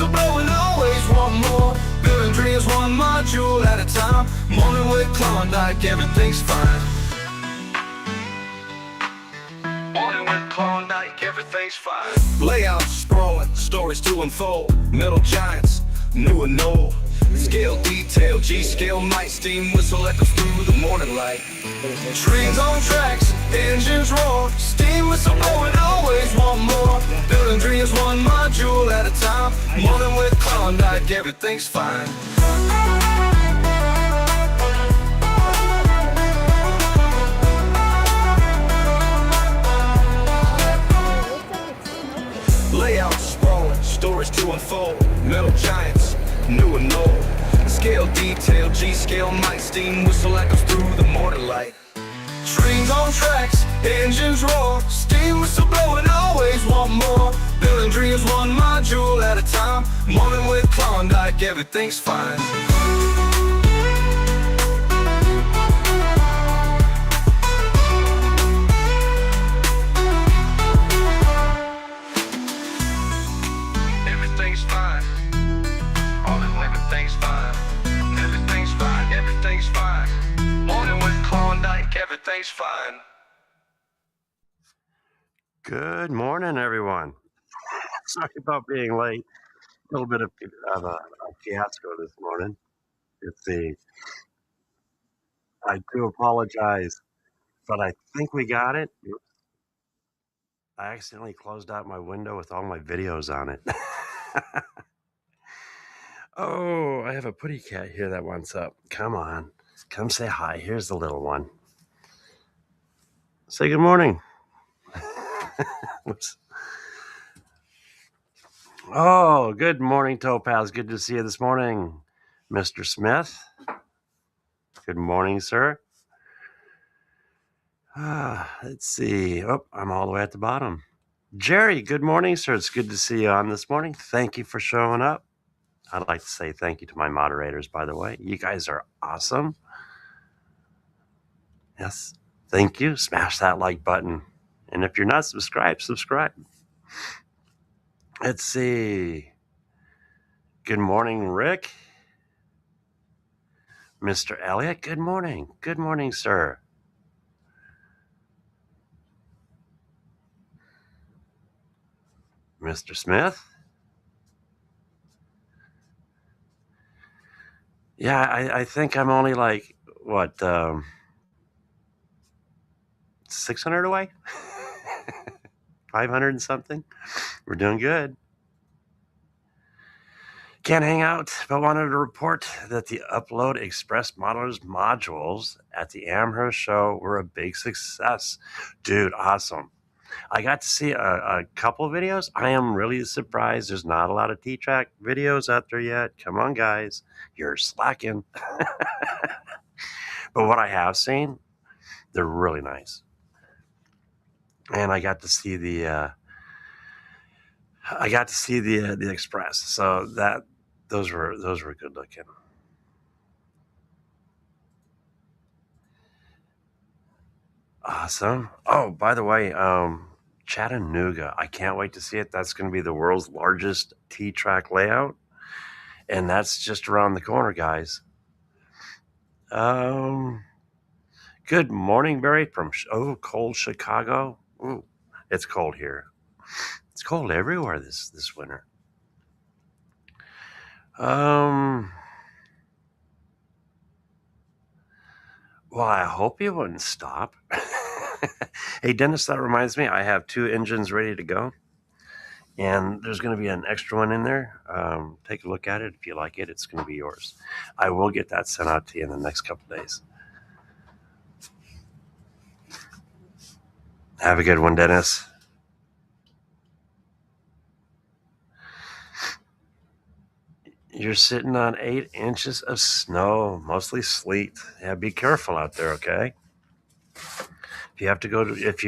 whistleblowing, always want more. Building dreams one module at a time. Morning with Klawndyke, everything's fine. Morning with Klawndyke, everything's fine. Layouts sprawling, stories to unfold. Metal giants, new and old. Scale detail, G-scale night, steam whistle echoes through the morning light. Trains on tracks, engines roar, steam whistle blowing, always want more. Building dreams one module at a time. Morning with Klawndyke, everything's fine. Layouts sprawling, stories to unfold. Metal giants, new and old. Scale detail, G-scale night, steam whistle echoes through the morning light. Trains on tracks, engines roar, steam whistle blowing, always want more. Building dreams one module at a time. Morning with Klawndyke, everything's fine. Everything's fine. Everything's fine. Everything's fine. Everything's fine. Morning with Klawndyke, everything's fine. Good morning, everyone. Sorry about being late. A little bit of a fiasco this morning. Let's see. I do apologize, but I think we got it. I accidentally closed out my window with all my videos on it. Oh, I have a putty cat here that wants up. Come on. Come say hi. Here's the little one. Say good morning. Oops. Oh, good morning, Topaz. Good to see you this morning. Mr. Smith. Good morning, sir. Let's see. Oh, I'm all the way at the bottom. Jerry, good morning, sir. It's good to see you on this morning. Thank you for showing up. I'd like to say thank you to my moderators, by the way. You guys are awesome. Yes, thank you. Smash that like button. And if you're not subscribed, subscribe. Let's see. Good morning, Rick. Mr. Elliott, good morning. Good morning, sir. Mr. Smith. Yeah, I think I'm only like, what, 600 away? 500 and something? We're doing good. Can't hang out, but wanted to report that the Upload Express modules at the Amherst show were a big success. Dude, awesome. I got to see a couple of videos. I am really surprised there's not a lot of T-Track videos out there yet. Come on, guys. You're slacking. But what I have seen, they're really nice. And I got to see the Express. So those were good looking. Awesome. Oh, by the way, Chattanooga. I can't wait to see it. That's going to be the world's largest T-Track layout. And that's just around the corner, guys. Good morning, Barry, from cold Chicago. Ooh, it's cold here. It's cold everywhere this winter. Well, I hope you wouldn't stop. Hey, Dennis, that reminds me, I have 2 engines ready to go. And there's going to be an extra one in there. Take a look at it. If you like it, it's going to be yours. I will get that sent out to you in the next couple of days. Have a good one, Dennis. You're sitting on 8 inches of snow, mostly sleet. Yeah, be careful out there, okay? If you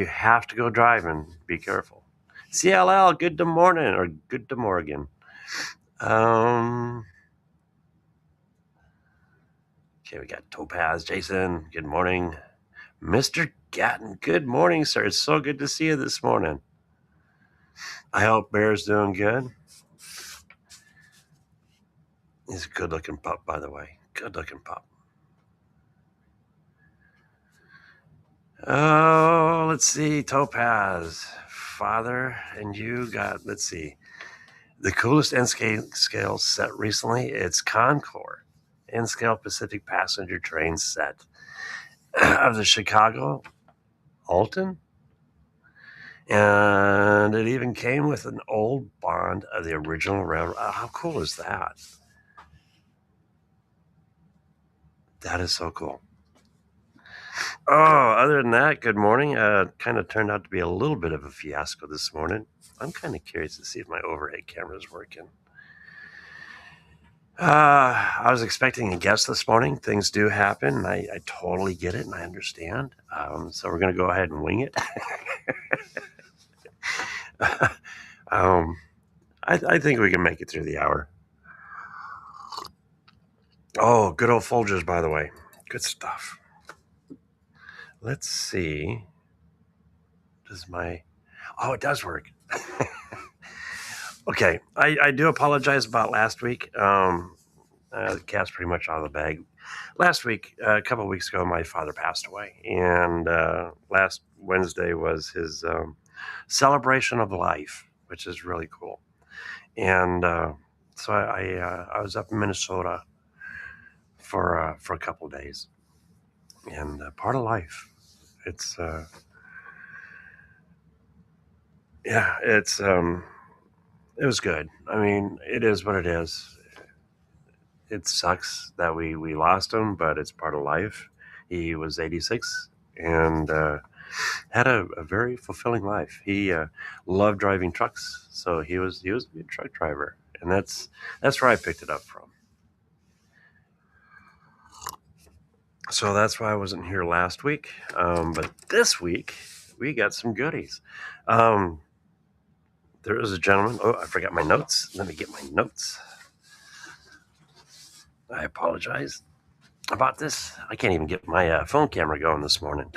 have to go driving, be careful. CLL, good to morning, or good to Morgan. Okay, we got Topaz, Jason, good morning. Mr. Gatton, good morning, sir. It's so good to see you this morning. I hope Bear's doing good. He's a good-looking pup, by the way. Good-looking pup. Oh, let's see. Topaz, father, and you got, let's see, the coolest N-scale set recently. It's Concord, N-scale Pacific passenger train set of the Chicago Alton. And it even came with an old bond of the original railroad. Oh, how cool is that? That is so cool. Oh, other than that, good morning. Kind of turned out to be a little bit of a fiasco this morning. I'm kind of curious to see if my overhead camera is working. I was expecting a guest this morning. Things do happen, and I totally get it, and I understand. So we're going to go ahead and wing it. I think we can make it through the hour. Oh, good old Folgers, by the way. Good stuff. Let's see. Oh, it does work. Okay, I do apologize about last week. The cat's pretty much out of the bag. Last week, a couple of weeks ago, my father passed away, and last Wednesday was his celebration of life, which is really cool. And so I was up in Minnesota for a couple of days, and part of life. It's yeah, it was good. I mean, it is what it is. It sucks that we lost him, but it's part of life. He was 86 and had a very fulfilling life. He loved driving trucks, so he was a good truck driver, and that's where I picked it up from. So that's why I wasn't here last week, but this week we got some goodies. There is a gentleman. Oh, I forgot my notes. Let me get my notes. I apologize about this. I can't even get my phone camera going this morning.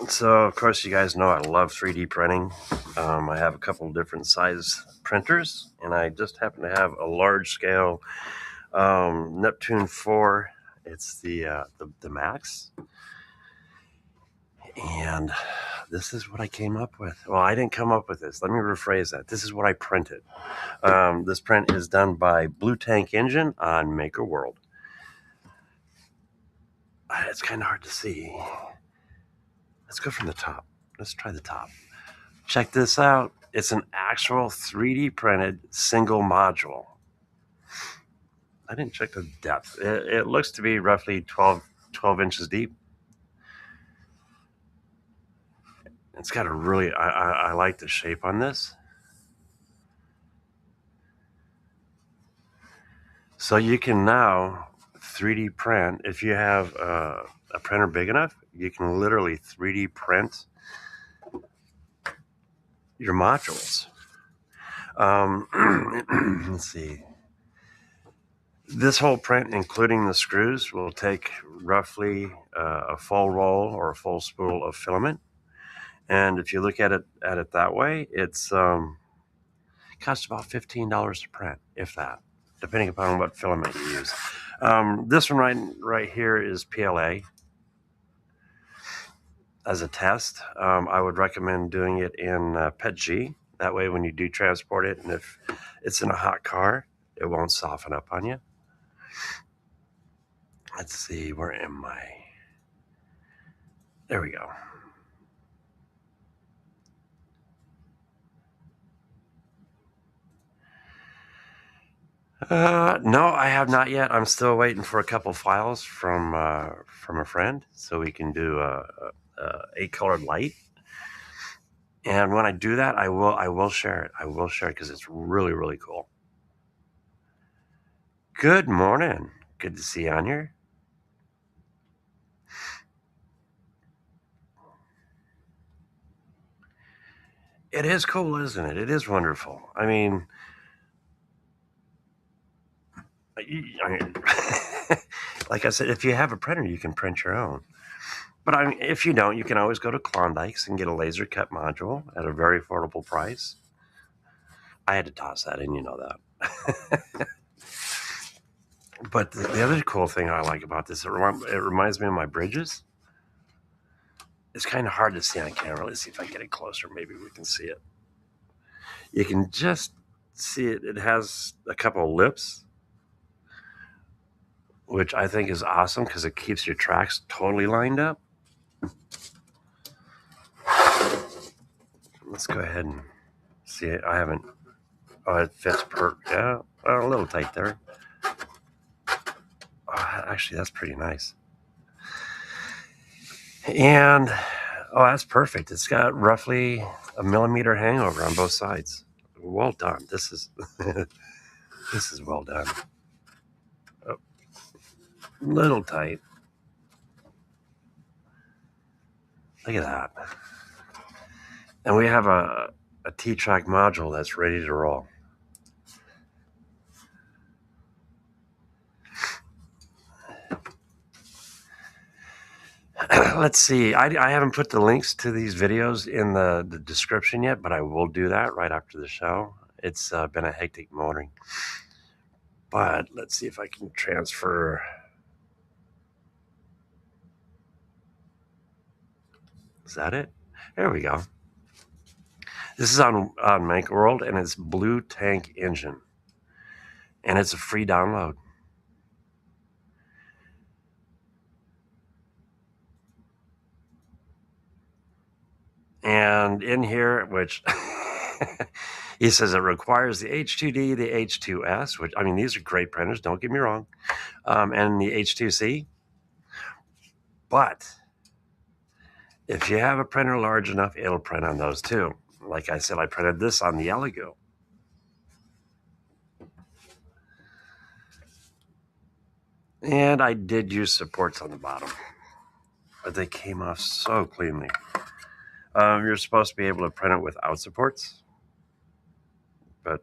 So, of course, you guys know I love 3D printing. I have a couple of different size printers, and I just happen to have a large scale Neptune 4. It's the Max. And this is what I came up with. Well, I didn't come up with this. Let me rephrase that. This is what I printed. This print is done by Blue Tank Engine on Maker World. It's kind of hard to see. Let's go from the top. Let's try the top. Check this out. It's an actual 3D printed single module. I didn't check the depth. It looks to be roughly 12 inches deep. It's got a really, I like the shape on this. So you can now 3D print, if you have a printer big enough, you can literally 3D print your modules. Let's see. This whole print, including the screws, will take roughly a full roll or a full spool of filament. And if you look at it that way, it's costs about $15 to print, if that, depending upon what filament you use. This one right here is PLA. As a test, I would recommend doing it in PETG. That way, when you do transport it, and if it's in a hot car, it won't soften up on you. Let's see, where am I? There we go. No, I have not yet. I'm still waiting for a couple files from a friend, so we can do a colored light. And when I do that, I will share it. I will share it because it's really, really cool. Good morning. Good to see you on here. It is cool, isn't it? It is wonderful. I mean, like I said, if you have a printer, you can print your own. But I mean, if you don't, you can always go to Klondike's and get a laser cut module at a very affordable price. I had to toss that in, you know that. But the other cool thing I like about this, it reminds me of my bridges. It's kind of hard to see on camera. Let's see if I get it closer. Maybe we can see it. You can just see it. It has a couple of lips, which I think is awesome because it keeps your tracks totally lined up. Let's go ahead and see it. I haven't. Oh, it fits yeah, a little tight there. Oh, actually, that's pretty nice. And that's perfect. It's got roughly a millimeter hangover on both sides. Well done. This is this is well done. Oh, little tight. Look at that. And we have a T-track module that's ready to roll. Let's see. I haven't put the links to these videos in the description yet, but I will do that right after the show. It's been a hectic morning. But let's see if I can transfer. Is that it? There we go. This is on Make World, and it's Blue Tank Engine. And it's a free download. And in here, which he says it requires the H2D, the H2S, which, I mean, these are great printers, don't get me wrong, and the H2C. But if you have a printer large enough, it'll print on those too. Like I said, I printed this on the ELEGOO. And I did use supports on the bottom, but they came off so cleanly. You're supposed to be able to print it without supports, but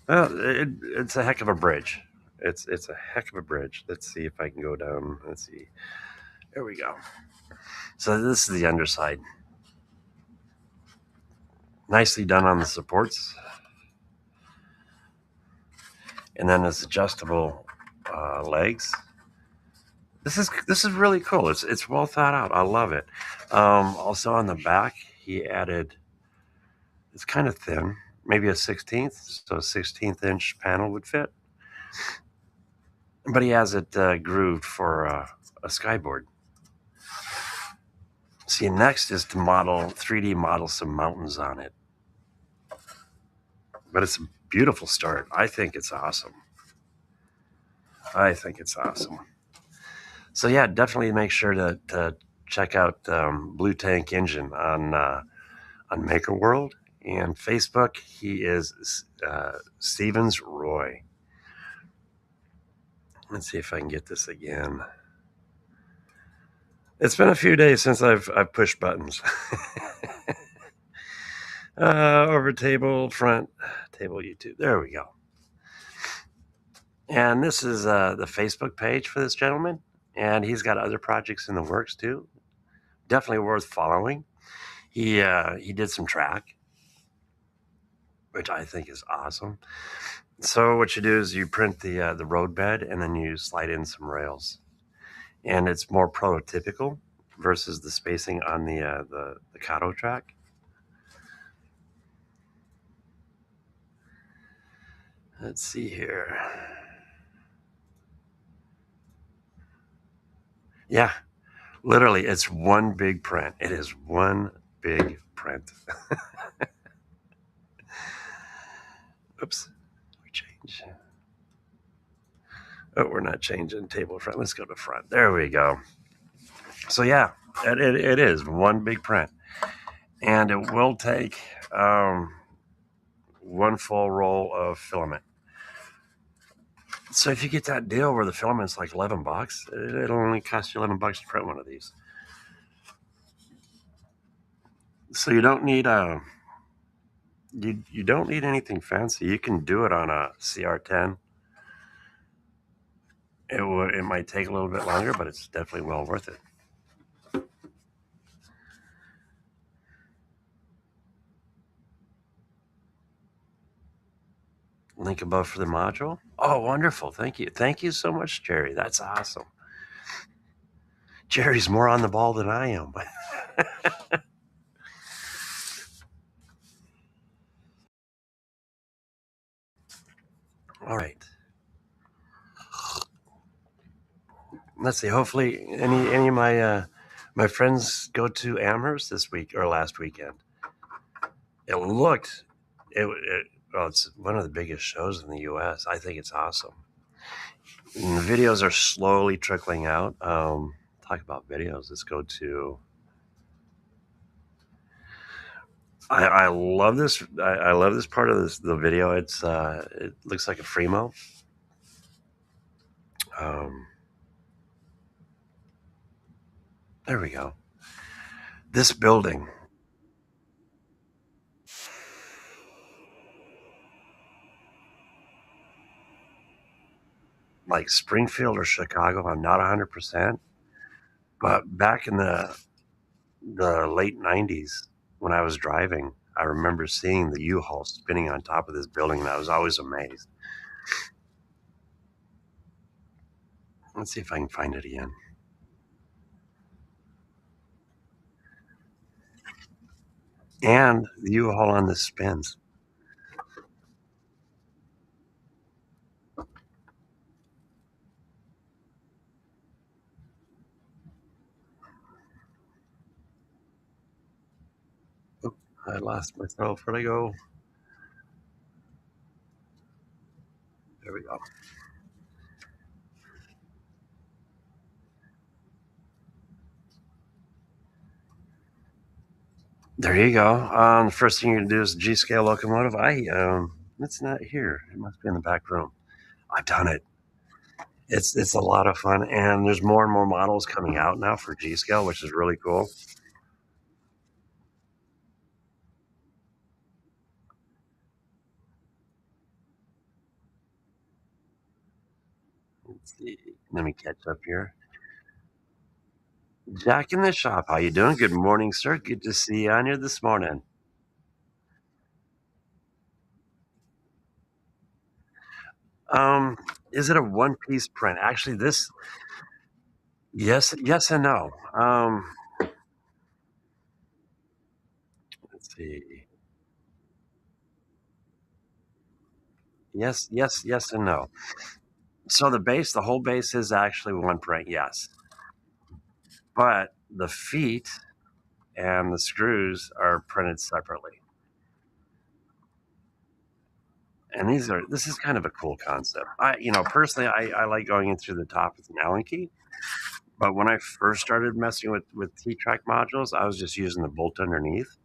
it's a heck of a bridge. It's a heck of a bridge. Let's see if I can go down. Let's see. There we go. So this is the underside. Nicely done on the supports. And then it's adjustable legs. This is really cool. It's well thought out. I love it. Also on the back, he added. It's kind of thin, maybe a 16th, so a 16th inch panel would fit. But he has it grooved for a skyboard. See, next is to 3D model some mountains on it. But it's a beautiful start. I think it's awesome. So yeah, definitely make sure to check out Blue Tank Engine on Maker World and Facebook. He is Stevens Roy. Let's see if I can get this again. It's been a few days since I've pushed buttons. Over table, front, table, YouTube. There we go. And this is the Facebook page for this gentleman. And he's got other projects in the works too. Definitely worth following. He did some track, which I think is awesome. So what you do is you print the road bed and then you slide in some rails. And it's more prototypical versus the spacing on the Kato track. Let's see here. Yeah, literally, it's one big print. It is one big print. Oops, we change. Oh, we're not changing table front. Let's go to front. There we go. So yeah, it is one big print. And it will take one full roll of filament. So if you get that deal where the filament's like $11, it'll only cost you $11 to print one of these. So you don't need you don't need anything fancy. You can do it on a CR10. It might take a little bit longer, but it's definitely well worth it. Link above for the module. Oh, wonderful. Thank you. Thank you so much, Jerry. That's awesome. Jerry's more on the ball than I am. All right. Let's see. Hopefully, any of my friends go to Amherst this week or last weekend. Well, it's one of the biggest shows in the U.S. I think it's awesome. And the videos are slowly trickling out. Talk about videos. Let's go to. I love this. I love this part of the video. It looks like a Fremo. There we go. This building. Like Springfield or Chicago, I'm not 100%. But back in the late 90s, when I was driving, I remember seeing the U-Haul spinning on top of this building, and I was always amazed. Let's see if I can find it again. And the U-Haul on this spins. Oh, I lost myself. Where'd I go? There we go. There you go. The first thing you're gonna do is G-scale locomotive. It's not here. It must be in the back room. I've done it. It's a lot of fun, and there's more and more models coming out now for G-scale, which is really cool. Let's see. Let me catch up here. Jack in the shop. How you doing? Good morning, sir. Good to see you on here this morning. Is it a one-piece print? Actually, yes and no. Let's see. Yes and no. So the whole base is actually one print, yes. But the feet and the screws are printed separately. And this is kind of a cool concept. Personally, I like going in through the top with an Allen key. But when I first started messing with T-Track modules, I was just using the bolt underneath.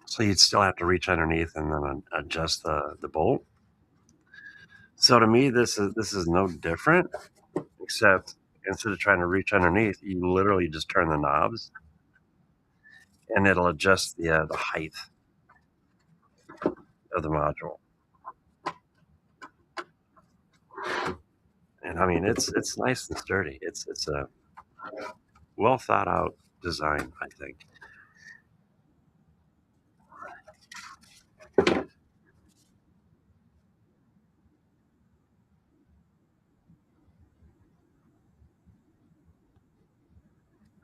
So you'd still have to reach underneath and then adjust the bolt. So to me, this is no different, except instead of trying to reach underneath, you literally just turn the knobs, and it'll adjust the height of the module. And I mean, it's nice and sturdy. It's a well thought out design, I think.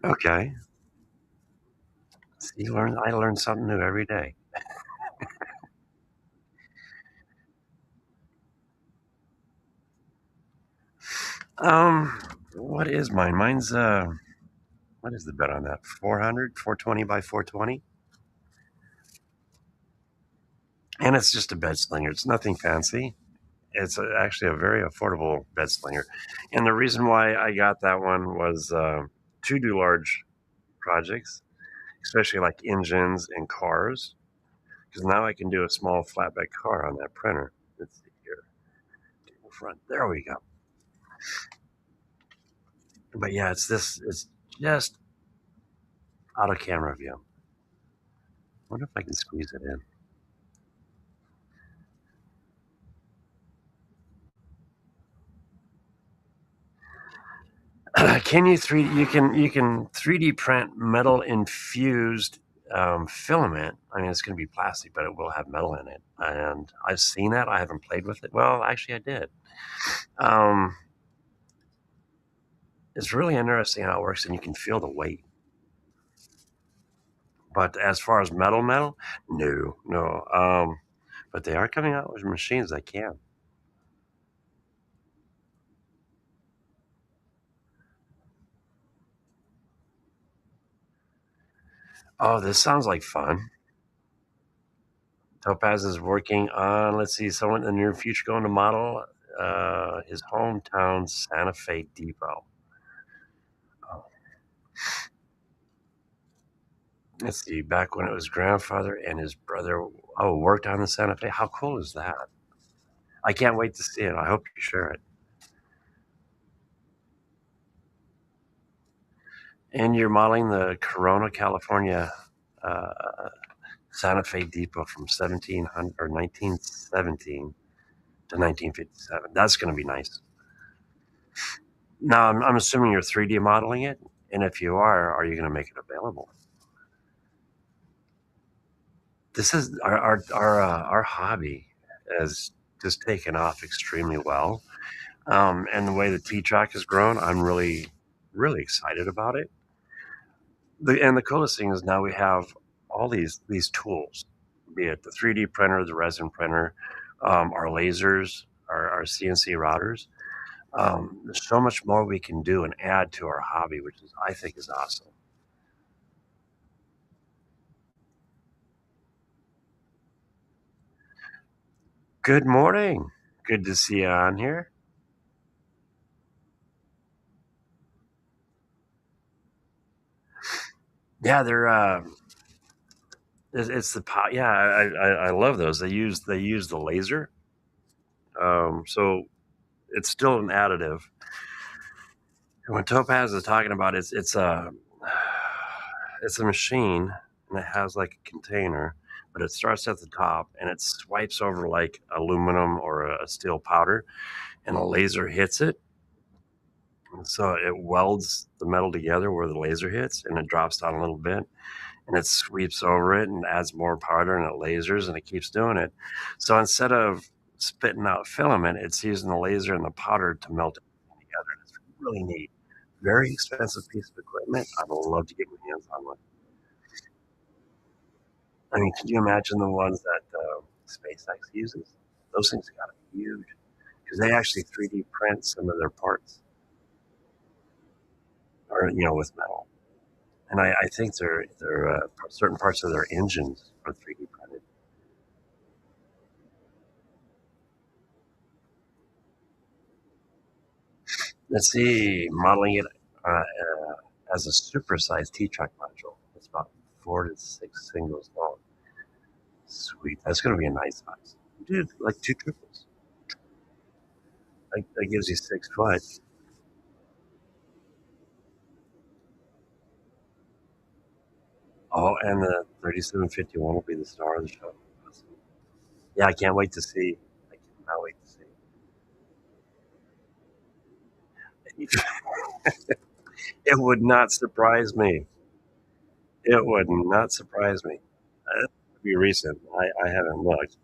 Okay. See, I learn something new every day. What is mine? Mine's what is the bed on that? 400, 420 by 420. And it's just a bed slinger. It's nothing fancy. It's actually a very affordable bed slinger. And the reason why I got that one was to do large projects, especially like engines and cars, because now I can do a small flatbed car on that printer. Let's see here. Front. There we go. But yeah, it's just out of camera view. Wonder if I can squeeze it in. Can you 3D? You can 3D print metal infused filament. I mean, it's going to be plastic, but it will have metal in it. And I've seen that. I haven't played with it. Well, actually, I did. It's really interesting how it works, and you can feel the weight. But as far as metal, no. But they are coming out with machines that can. Oh, this sounds like fun. Topaz is working on, let's see, someone in the near future going to model his hometown Santa Fe Depot. Oh. Let's see, back when it was grandfather and his brother worked on the Santa Fe. How cool is that? I can't wait to see it. I hope you share it. And you're modeling the Corona, California Santa Fe Depot from 1700 or 1917 to 1957. That's going to be nice. Now, I'm assuming you're 3D modeling it, and if you are you going to make it available? This is our hobby has just taken off extremely well, and the way the T-Track has grown, I'm really excited about it. The coolest thing is now we have all these tools, be it the 3D printer, the resin printer, our lasers, our CNC routers. There's so much more we can do and add to our hobby, which is I think is awesome. Good morning. Good to see you on here. Yeah, they're it's the pot. Yeah, I love those. They use the laser, so it's still an additive. And when Topaz is talking about it's a machine and it has like a container, but it starts at the top and it swipes over like aluminum or a steel powder, and a laser hits it. And so it welds the metal together where the laser hits, and it drops down a little bit, and it sweeps over it and adds more powder, and it lasers, and it keeps doing it. So instead of spitting out filament, it's using the laser and the powder to melt it together. It's really neat. Very expensive piece of equipment. I would love to get my hands on one. I mean, can you imagine the ones that SpaceX uses? Those things got to be huge because they actually 3D print some of their parts, or with metal. And I think they're certain parts of their engines are 3D printed. Let's see, modeling it as a supersized T-Track module. It's about 4 to 6 singles long. Sweet, that's going to be a nice size. Dude, like 2 triples. That gives you 6 foot. Oh, and the 3751 will be the star of the show. Yeah, I can't wait to see. I cannot wait to see. It would not surprise me. It would not surprise me. It would be recent. I haven't looked.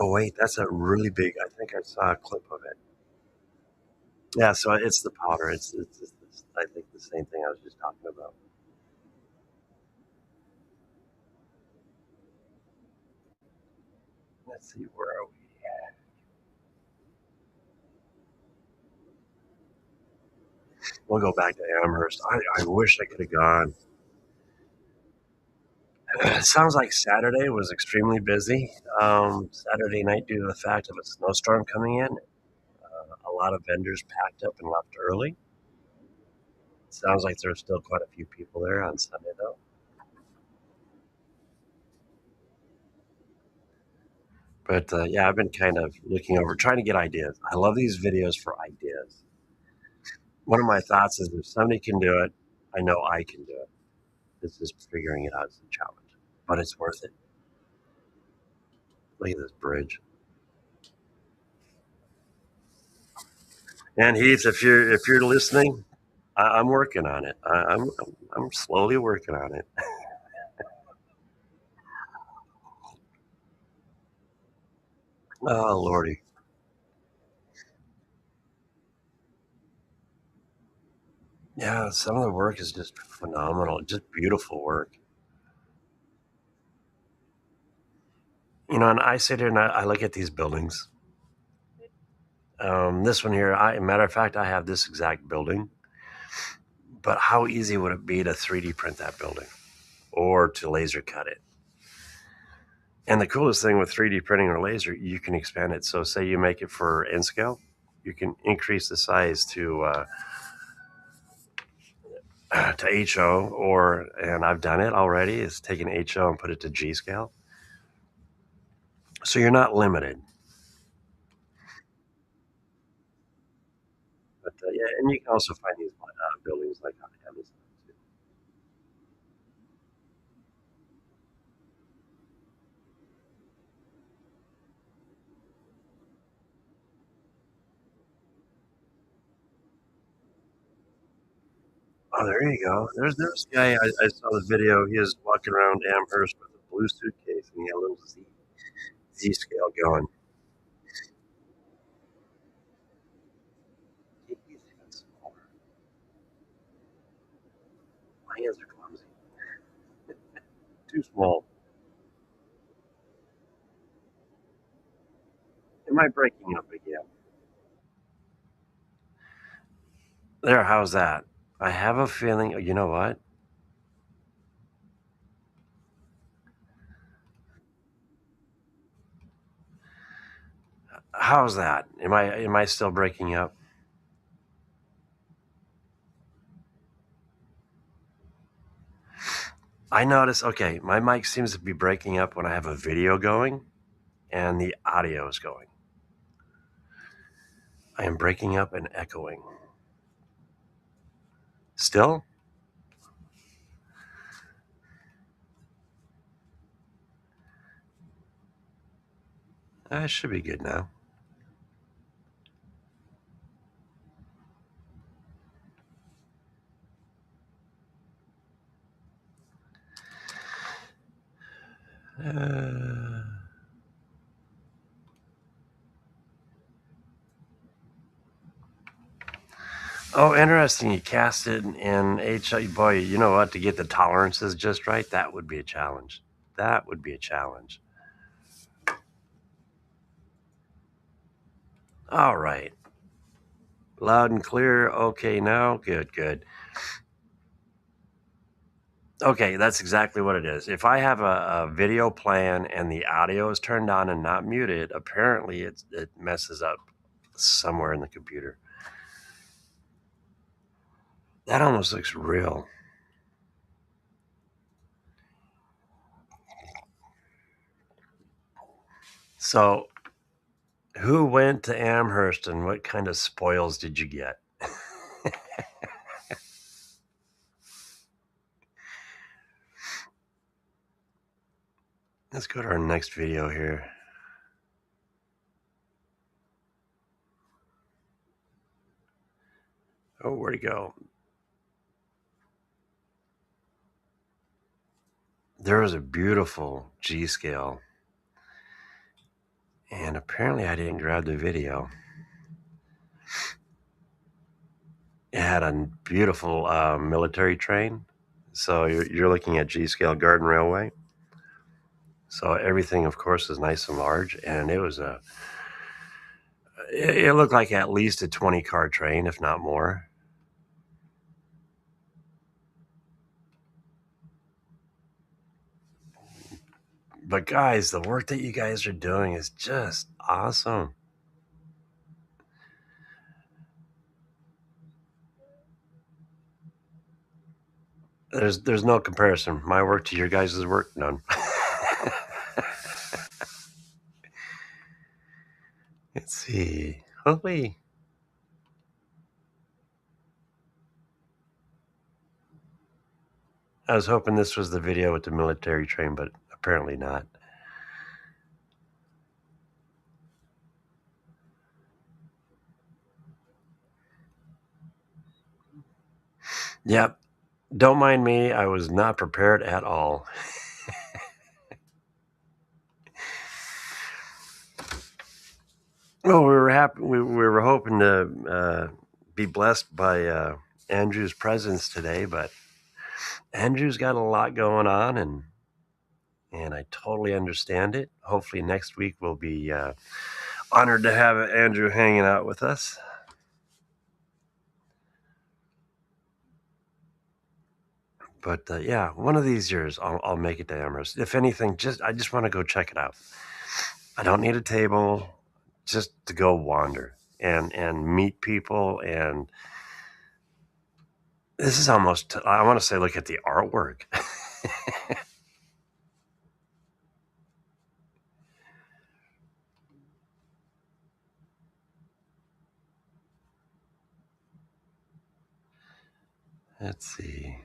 Oh wait, that's a really big. I think I saw a clip of it. Yeah, so it's the powder. It's I think the same thing I was just talking about. Let's see, where are we? We'll go back to Amherst. I wish I could have gone. It sounds like Saturday was extremely busy. Saturday night, due to the fact of a snowstorm coming in, a lot of vendors packed up and left early. Sounds like there's still quite a few people there on Sunday, though. But yeah, I've been kind of looking over, trying to get ideas. I love these videos for ideas. One of my thoughts is if somebody can do it, I know I can do it. It's just figuring it out as a challenge, but it's worth it. Look at this bridge. And Heath, if you're listening, I'm working on it. I'm slowly working on it. Oh lordy, yeah. Some of the work is just phenomenal, just beautiful work. And I sit here and I look at these buildings. This one here, matter of fact, I have this exact building. But how easy would it be to 3D print that building or to laser cut it? And the coolest thing with 3D printing or laser, you can expand it. So, say you make it for N scale, you can increase the size to HO, and I've done it already, is taking HO and put it to G scale. So you're not limited. But yeah, and you can also find these buildings like on Amazon too. Oh, there you go. There's a guy I saw the video. He was walking around Amherst with a blue suitcase, and he had a little Z scale going. He's even smaller. My hands are clumsy. Too small. Am I breaking up again? There, how's that? I have a feeling. You know what? How's that? Am I still breaking up? I notice. Okay, my mic seems to be breaking up when I have a video going, and the audio is going. I am breaking up and echoing. Still? I should be good now. Uh, oh, interesting. You cast it in H. Boy, you know what? To get the tolerances just right, that would be a challenge. That would be a challenge. All right. Loud and clear. Okay, now. Good, good. Okay, that's exactly what it is. If I have a video plan and the audio is turned on and not muted, apparently it messes up somewhere in the computer. That almost looks real. So, who went to Amherst and what kind of spoils did you get? Let's go to our next video here. Oh, where'd it go? There was a beautiful G scale, and apparently I didn't grab the video. It had a beautiful military train. So you're looking at G scale Garden Railway. So everything, of course, is nice and large, and it looked like at least a 20-car train, if not more. But guys, the work that you guys are doing is just awesome. There's no comparison. My work to your guys' work, none. Let's see. Hopefully, I was hoping this was the video with the military train, but apparently not. Yep. Don't mind me. I was not prepared at all. Well, we were happy. We were hoping to be blessed by Andrew's presence today, but Andrew's got a lot going on, and I totally understand it. Hopefully, next week we'll be honored to have Andrew hanging out with us. But yeah, one of these years I'll make it to Amherst. If anything, I just want to go check it out. I don't need a table, just to go wander and meet people. And this is almost, I want to say, look at the artwork. Let's see.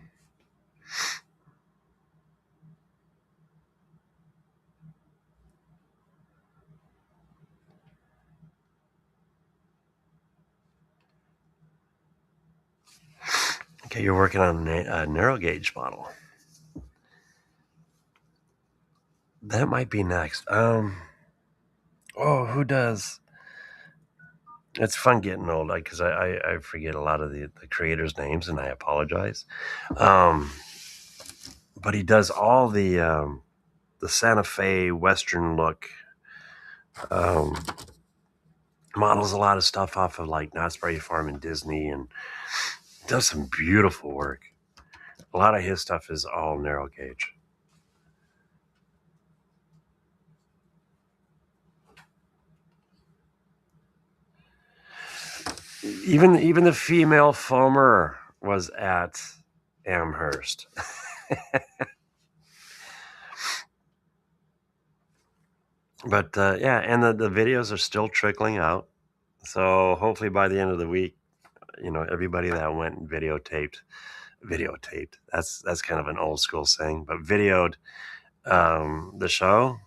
Okay, you're working on a narrow gauge model. That might be next. Oh, who does? It's fun getting old because I forget a lot of the creators' names, and I apologize. But he does all the Santa Fe Western look. Models a lot of stuff off of like Knott's Berry Farm and Disney, and does some beautiful work. A lot of his stuff is all narrow gauge. Even the female foamer was at Amherst. But yeah, and the videos are still trickling out. So hopefully by the end of the week, everybody that went and videotaped. That's kind of an old school saying, but videoed the show.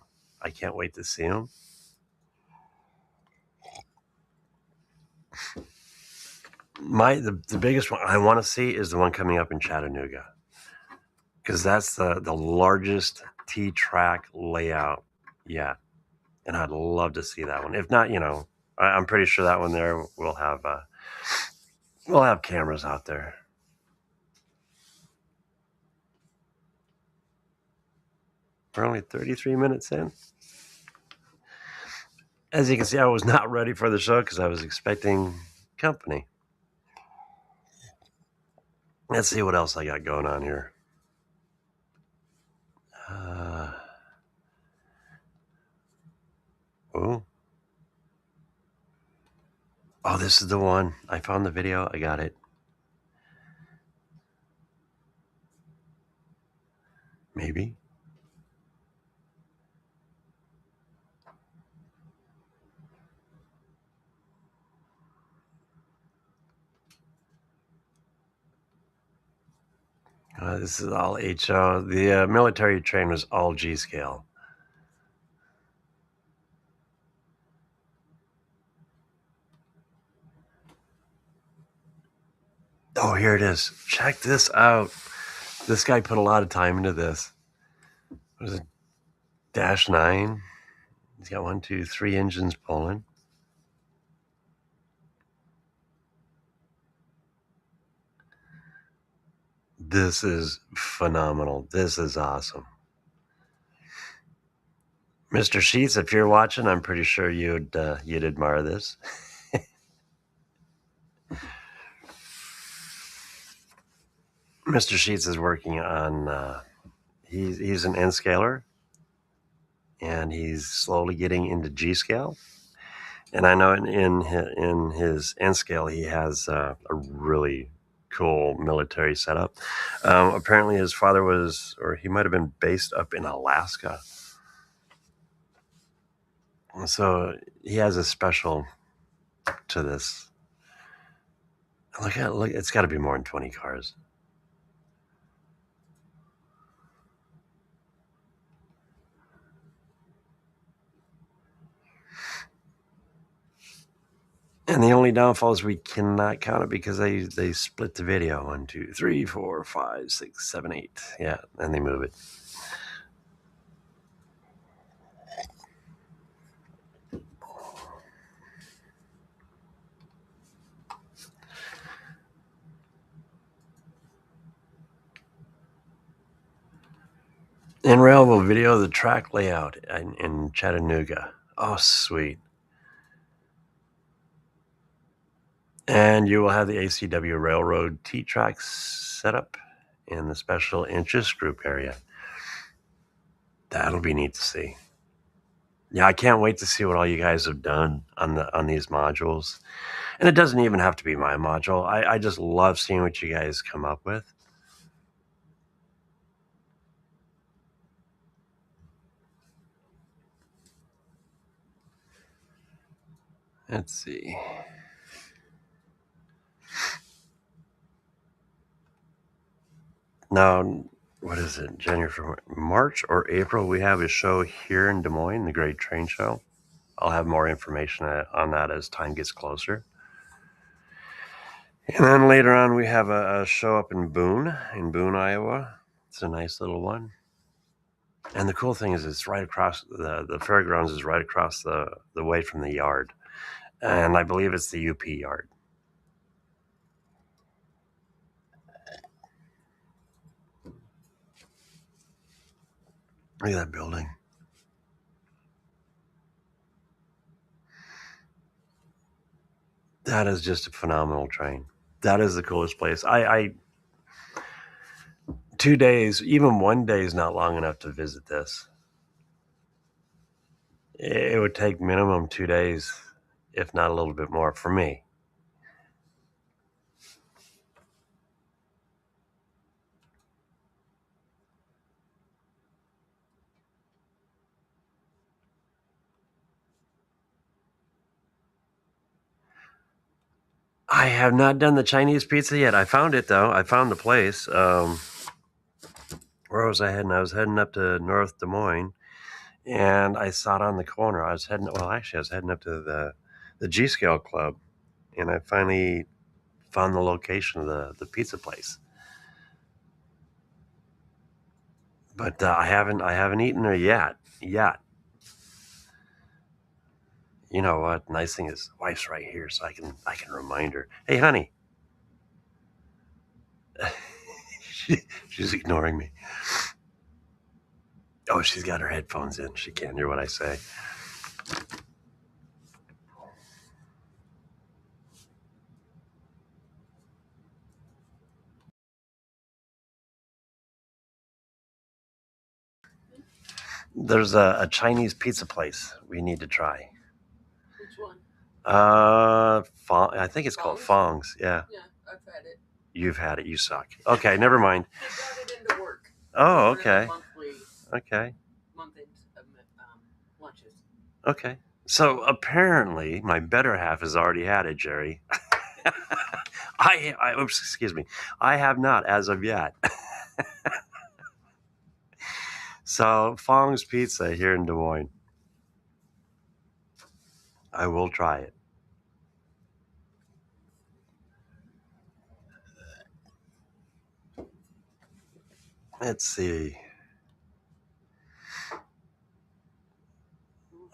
I can't wait to see them. The biggest one I want to see is the one coming up in Chattanooga, because that's the largest T-track layout yet, and I'd love to see that one. If not, I'm pretty sure that one there we'll have cameras out there. We're only 33 minutes in. As you can see, I was not ready for the show because I was expecting company. Let's see what else I got going on here. Oh, this is the one. I found the video. I got it. Maybe. This is all HO. The military train was all G scale. Oh, here it is. Check this out. This guy put a lot of time into this. What is it? -9. He's got 1, 2, 3 engines pulling. This is phenomenal. This is awesome. Mr. Sheets, if you're watching, I'm pretty sure you'd admire this. Mr. Sheets is working on. He's an N scaler, and he's slowly getting into G scale. And I know in his N scale he has a really cool military setup. Apparently, his father he might have been based up in Alaska. So he has a special to this. Look, it's got to be more than 20 cars. And the only downfall is we cannot count it because they split the video. 1, 2, 3, 4, 5, 6, 7, 8. Yeah, and they move it. NRail will video the track layout in Chattanooga. Oh, sweet. And you will have the ACW Railroad T-Tracks set up in the special interest group area. That'll be neat to see. Yeah, I can't wait to see what all you guys have done on these modules. And it doesn't even have to be my module. I just love seeing what you guys come up with. Let's see. Now, what is it? January, March or April, we have a show here in Des Moines, the Great Train Show. I'll have more information on that as time gets closer. And then later on, we have a show up in Boone, Iowa. It's a nice little one. And the cool thing is it's right across, the fairgrounds is right across the way from the yard. And I believe it's the UP yard. Look at that building. That is just a phenomenal train. That is the coolest place. 2 days, even 1 day is not long enough to visit this. It would take minimum 2 days, if not a little bit more for me. I have not done the Chinese pizza yet. I found it, though. I found the place. Where was I heading? I was heading up to North Des Moines, and I saw it on the corner. I was heading up to the G-Scale Club, and I finally found the location of the pizza place. But I haven't eaten there yet. You know what? Nice thing is, wife's right here, so I can remind her. Hey, honey. She's ignoring me. Oh, she's got her headphones in. She can't hear what I say. There's a Chinese pizza place we need to try. Which one? I think it's called Fong's. Yeah. Yeah, I've had it. You've had it. You suck. Okay, never mind. I brought it into work. Oh, okay. Okay. Month-end lunches. Okay. So apparently, my better half has already had it, Jerry. Oops, excuse me. I have not as of yet. So Fong's Pizza here in Des Moines. I will try it. Let's see.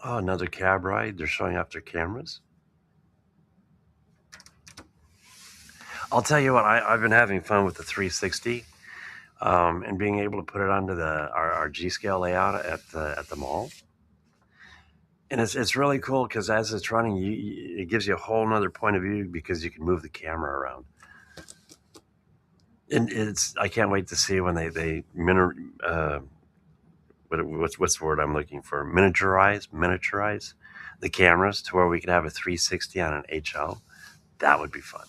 Oh, another cab ride. They're showing off their cameras. I'll tell you what, I've been having fun with the 360 and being able to put it onto our G-Scale layout at the mall. And it's really cool because as it's running, it gives you a whole nother point of view because you can move the camera around. And I can't wait to see when what's the word I'm looking for? Miniaturize the cameras to where we could have a 360 on an HL. That would be fun.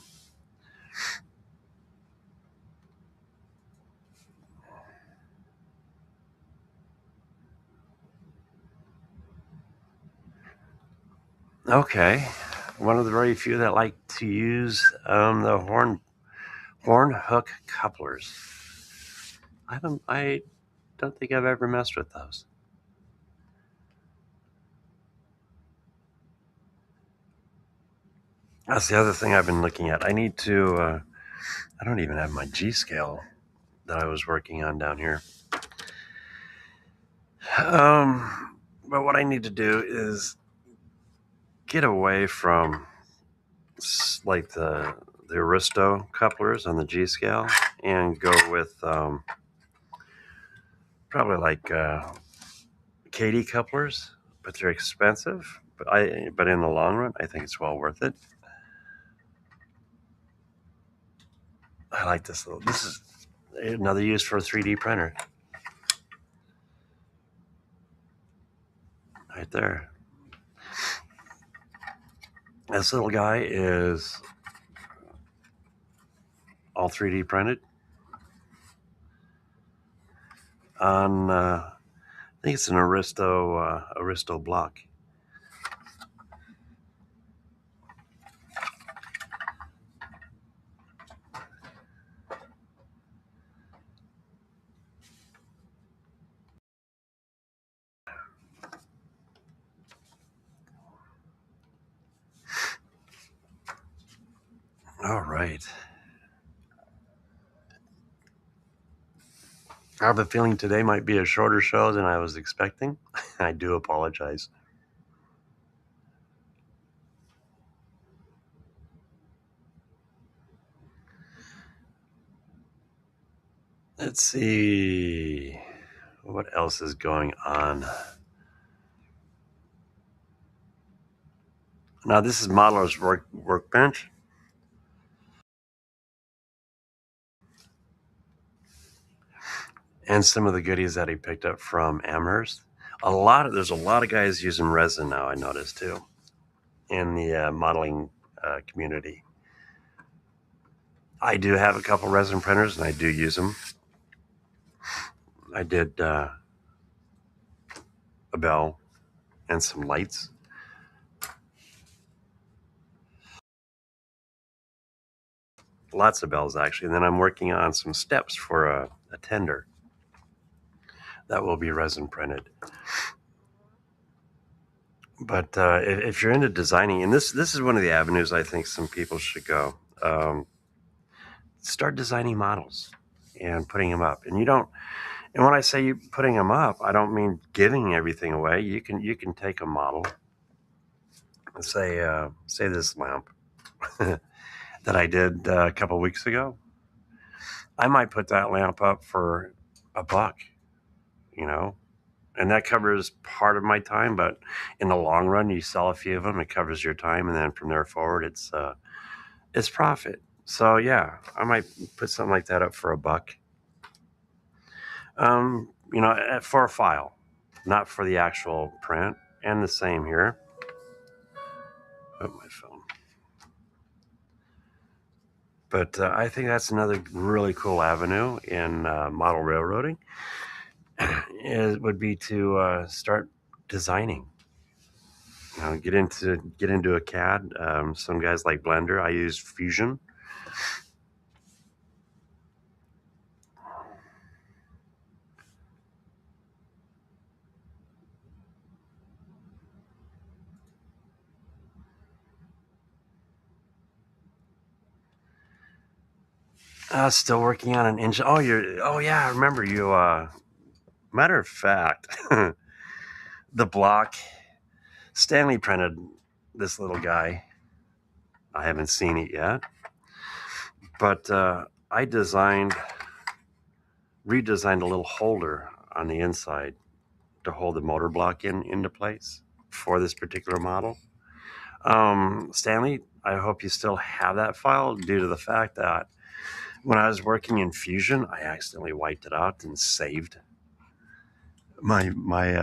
Okay, one of the very few that like to use the horn hook couplers. I don't think I've ever messed with those. That's the other thing I've been looking at. I need to, I don't even have my G scale that I was working on down here. But what I need to do is get away from like the Aristo couplers on the G scale and go with probably like KD couplers, but they're expensive. But in the long run, I think it's well worth it. I like this little. This is another use for a 3D printer. Right there. This little guy is all 3D printed on. I think it's an Aristo block. All right. I have a feeling today might be a shorter show than I was expecting. I do apologize. Let's see what else is going on. Now this is Modeler's workbench. And some of the goodies that he picked up from Amherst. There's a lot of guys using resin now, I noticed too, in the modeling community. I do have a couple resin printers and I do use them. I did a bell and some lights. Lots of bells actually. And then I'm working on some steps for a tender that will be resin printed. But if you're into designing, and this is one of the avenues I think some people should go, start designing models and putting them up. And when I say putting them up, I don't mean giving everything away. You can take a model and say this lamp that I did a couple weeks ago. I might put that lamp up for $1, and that covers part of my time. But in the long run, you sell a few of them, it covers your time, and then from there forward, it's profit. So yeah, I might put something like that up for $1. For a file, not for the actual print. And the same here. Oh, my phone. But I think that's another really cool avenue in model railroading. It would be to start designing. Get into a CAD. Some guys like Blender. I use Fusion. Still working on an engine. Oh yeah, I remember you. Matter of fact, the block. Stanley printed this little guy. I haven't seen it yet, but I redesigned a little holder on the inside to hold the motor block into place for this particular model. Stanley, I hope you still have that file, due to the fact that when I was working in Fusion, I accidentally wiped it out and saved my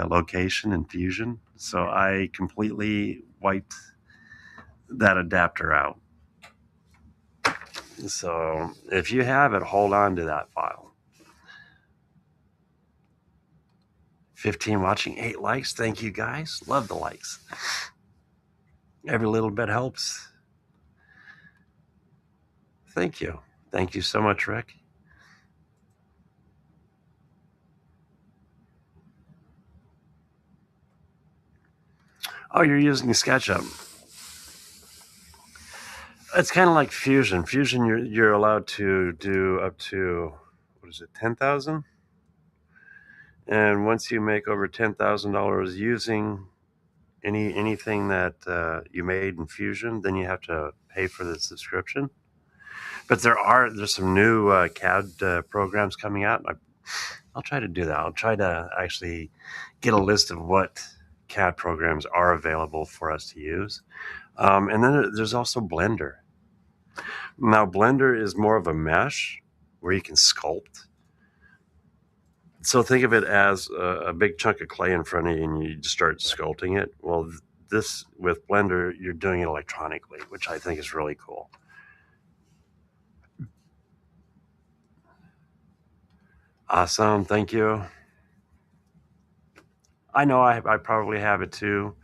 location in Fusion. So I completely wiped that adapter out. So if you have it, hold on to that file. 15 watching, 8 likes. Thank you guys. Love the likes. Every little bit helps. Thank you. Thank you so much, Rick. Oh, you're using SketchUp. It's kind of like Fusion. Fusion, you're allowed to do up to, what is it, 10,000? And once you make over $10,000 using anything that you made in Fusion, then you have to pay for the subscription. But there's some new CAD programs coming out. I'll try to do that. I'll try to actually get a list of what CAD programs are available for us to use. And then there's also Blender. Now, Blender is more of a mesh where you can sculpt. So think of it as a big chunk of clay in front of you and you just start sculpting it. Well, this with Blender, you're doing it electronically, which I think is really cool. Awesome. Thank you. I know I probably have it too.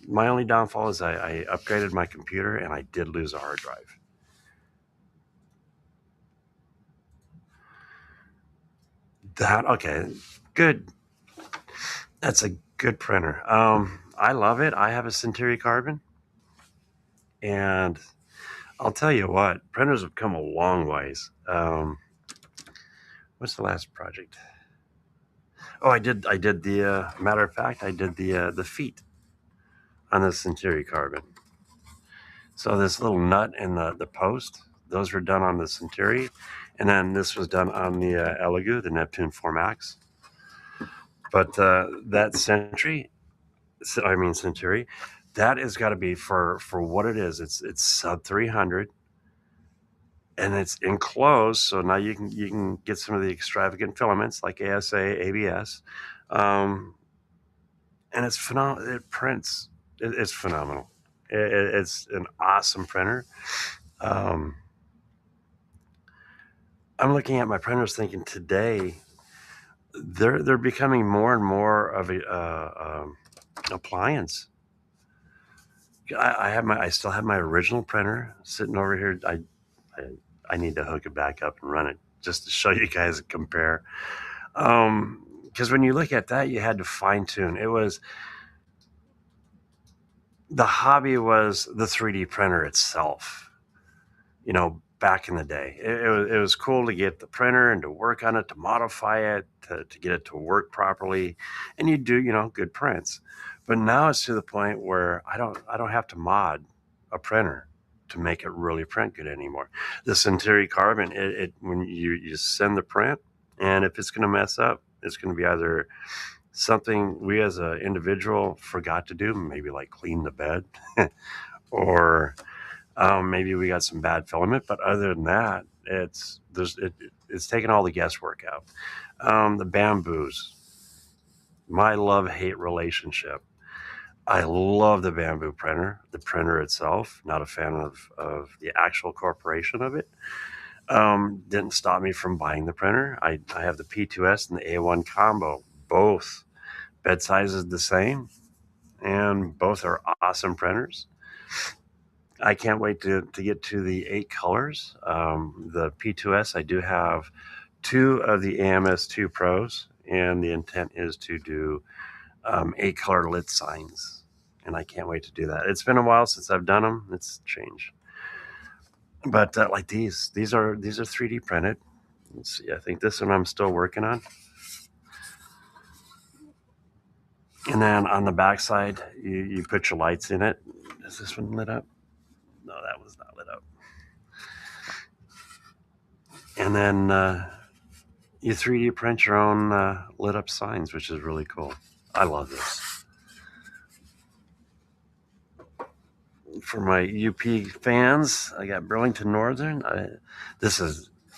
My only downfall is I upgraded my computer and I did lose a hard drive. Okay, good. That's a good printer. I love it. I have a Centauri Carbon, and I'll tell you what, printers have come a long ways. What's the last project? Oh, I did the matter of fact, I did the feet on the Centauri Carbon. So this little nut and the post, those were done on the Centauri, and then this was done on the ELEGOO, the Neptune 4 Max. But that Centauri, that has got to be for what it is. It's sub 300, and it's enclosed, so now you can get some of the extravagant filaments like ASA, ABS, and it's phenomenal. It prints. It's phenomenal. It's an awesome printer. I'm looking at my printers thinking today they're becoming more and more of a appliance. I still have my original printer sitting over here. I need to hook it back up and run it just to show you guys and compare. Because when you look at that, you had to fine tune. The hobby was the 3D printer itself. Back in the day, it was cool to get the printer and to work on it, to modify it, to get it to work properly, and you do good prints. But now it's to the point where I don't have to mod a printer to make it really print good anymore. The Centauri Carbon, it when you send the print, and if it's going to mess up, it's going to be either something we as an individual forgot to do, maybe like clean the bed, or maybe we got some bad filament. But other than that, it's taken all the guesswork out. The Bamboos, my love-hate relationship. I love the Bamboo printer, the printer itself. Not a fan of the actual corporation of it. Didn't stop me from buying the printer. I have the P2S and the A1 combo. Both bed sizes the same, and both are awesome printers. I can't wait to get to the 8 colors. The P2S, I do have 2 of the AMS2 Pros, and the intent is to do 8 color lit signs, and I can't wait to do that. It's been a while since I've done them. It's changed, but like these are 3D printed. Let's see. I think this one I'm still working on. And then on the back side, you put your lights in it. Is this one lit up? No, that was not lit up. And then you 3D print your own lit up signs, which is really cool. I love this. For my UP fans, I got Burlington Northern. I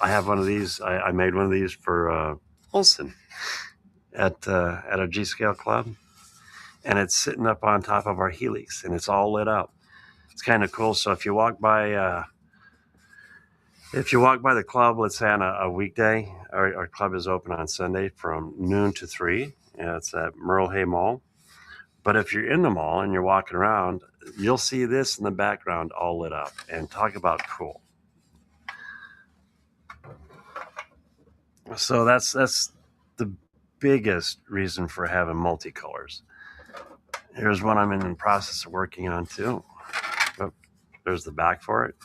have one of these. I made one of these for Olson at our G-Scale club, and it's sitting up on top of our Helix, and it's all lit up. It's kind of cool. So if you walk by the club, let's say on a weekday, our club is open on Sunday from noon to 3. And it's at Merle Hay Mall. But if you're in the mall and you're walking around, you'll see this in the background all lit up. And talk about cool. So that's the biggest reason for having multicolors. Here's one I'm in the process of working on too. There's the back for it.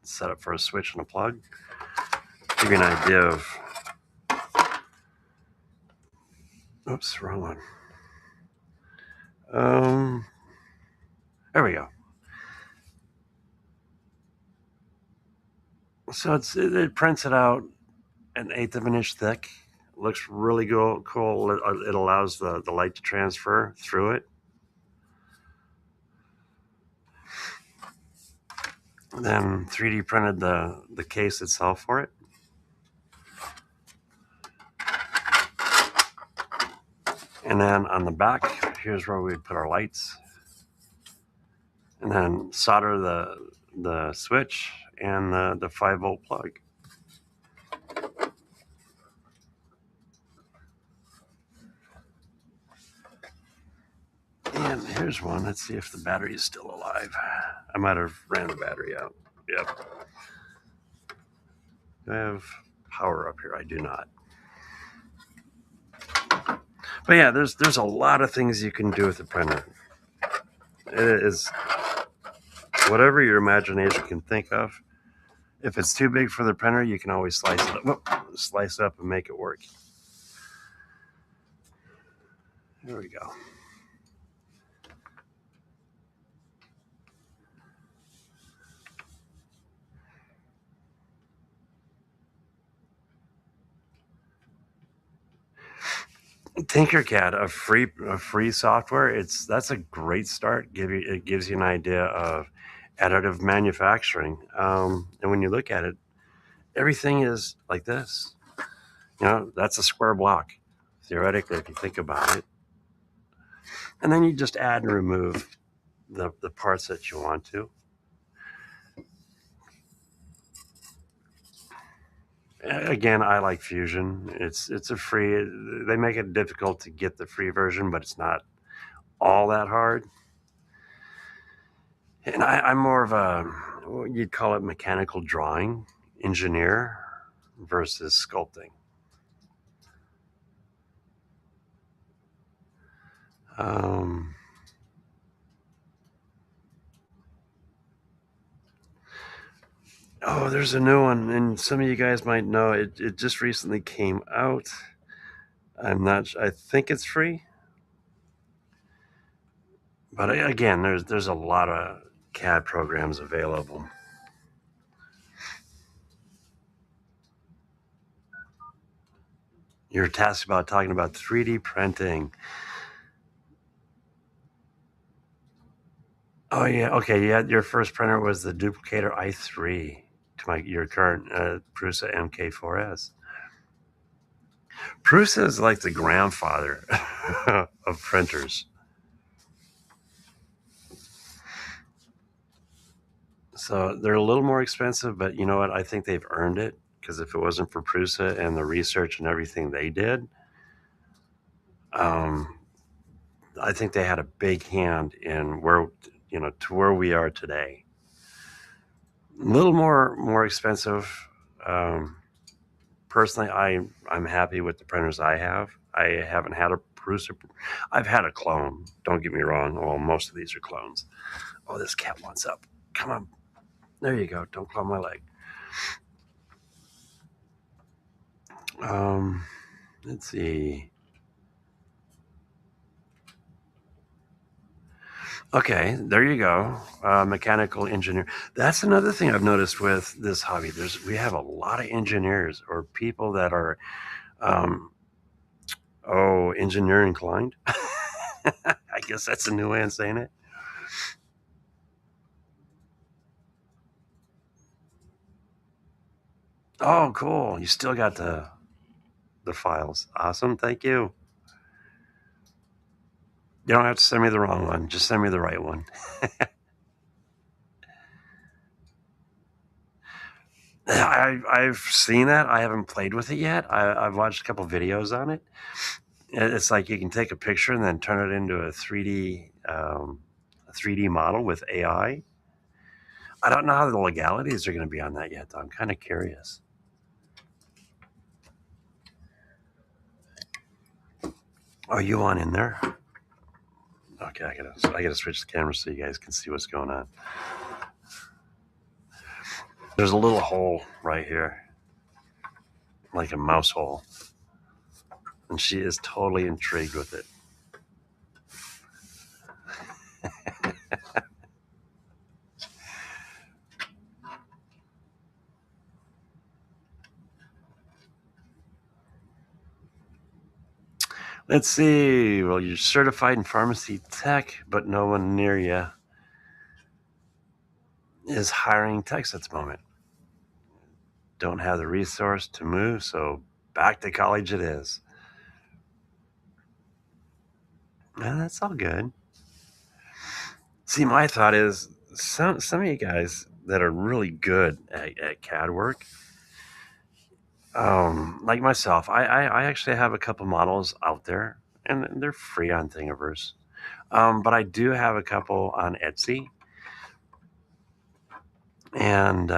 Set up for a switch and a plug. Give you an idea of. Oops, wrong one. There we go. So it prints it out an 1/8 of an inch thick. Looks really cool. It allows the light to transfer through it. Then 3D printed the case itself for it. And then on the back, here's where we'd put our lights. And then solder the switch and the 5-volt plug. And here's one. Let's see if the battery is still alive. I might have ran the battery out. Yep. Do I have power up here? I do not. But yeah, there's a lot of things you can do with the printer. It is whatever your imagination can think of. If it's too big for the printer, you can always slice it up and make it work. There we go. Tinkercad, a free software. That's a great start. It gives you an idea of additive manufacturing. And when you look at it, everything is like this. That's a square block, theoretically, if you think about it. And then you just add and remove the parts that you want to. Again, I like Fusion. It's a free. They make it difficult to get the free version, but it's not all that hard. And I'm more of what you'd call it mechanical drawing engineer versus sculpting. Oh, there's a new one, and some of you guys might know it. It just recently came out. I think it's free. But again, there's a lot of CAD programs available. You're tasked about talking about 3D printing. Oh yeah, okay. Your first printer was the Duplicator i3 to your current Prusa MK4S. Prusa is like the grandfather of printers. So they're a little more expensive, but you know what? I think they've earned it, because if it wasn't for Prusa and the research and everything they did, I think they had a big hand in to where we are today. A little more expensive. Personally, I'm happy with the printers I have. I haven't had a Prusa. I've had a clone. Don't get me wrong. Well, most of these are clones. Oh, this cat wants up. Come on. There you go. Don't claw my leg. Let's see. Okay, there you go. Mechanical engineer. That's another thing I've noticed with this hobby. We have a lot of engineers or people that are, engineer inclined. I guess that's a new way of saying it. Oh, cool. You still got the files. Awesome. Thank you. You don't have to send me the wrong one. Just send me the right one. I've seen that. I haven't played with it yet. I've watched a couple videos on it. It's like you can take a picture and then turn it into a 3D model with AI. I don't know how the legalities are going to be on that yet, though. I'm kind of curious. Are you on in there? Okay, I gotta switch the camera so you guys can see what's going on. There's a little hole right here, like a mouse hole. And she is totally intrigued with it. Let's see. Well, you're certified in pharmacy tech, but no one near you is hiring techs at the moment. Don't have the resource to move, so back to college it is. And that's all good. See, my thought is some of you guys that are really good at CAD work, like myself, I actually have a couple models out there, and they're free on Thingiverse. But I do have a couple on Etsy. And